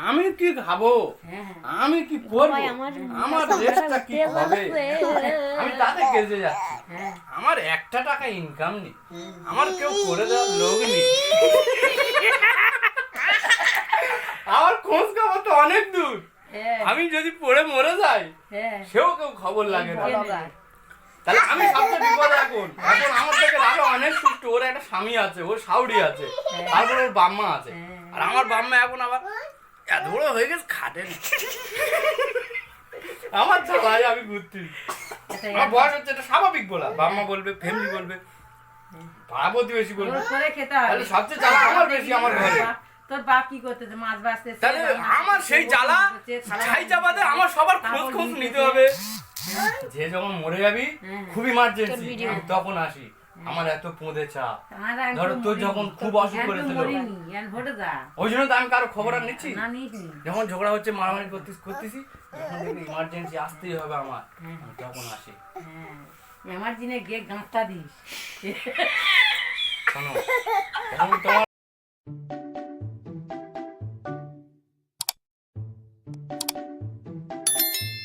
আমি কি খাবো, আমি কি করবো, আমার দেশটা কি হবে, আমি তাতে কেজে যাচ্ছি। আমার একটা টাকা ইনকাম নেই, আমার কেউ করে দেওয়ার লোক নেই, আমার খোঁজ খবর তো অনেক দূর। আমি যদি পড়ে মরে যাই সেও কেউ খবর লাগে না। তাহলে আমি সবচেয়ে বিপদে এখন আমার থেকে আরো অনেক সুস্থ। ওর একটা স্বামী আছে, ওর শাউরি আছে, তারপর ওর বাম্মা আছে, আর আমার বাম্মা এখন আবার এত বড় হয়ে গেছে খাটে না। আমার চালাই আমি ঘুরছি, আমার বয়স হচ্ছে, এটা স্বাভাবিক বলা। বাম্মা বলবে, ফ্যামিলি বলবে, পাড়া প্রতিবেশী বলবে, তাহলে সবচেয়ে জ্বালা আমার বেশি আমার ঘরে। তোর বাপ কি করতেছে, মাছ বাঁচতে, তাহলে আমার সেই জ্বালা ছাই চাপাতে আমার সবার খোঁজ নিতে হবে। যে যখন মরে যাবি খুব ইমার্জেন্সি তখন আসি, আমার এত পোঁদে চাপ। ধরো তোর যখন খুব অসুখ করেছিল, ওই জন্য তো আমি কারো খবর আর নিচ্ছি। যখন ঝগড়া হচ্ছে, মারামারি করতেছি, যখন দেখবি ইমার্জেন্সি আসতেই হবে আমার, তখন আসি। আমার জিনে গিয়ে গাঁটটা দিস। শোনো, এখন তোমার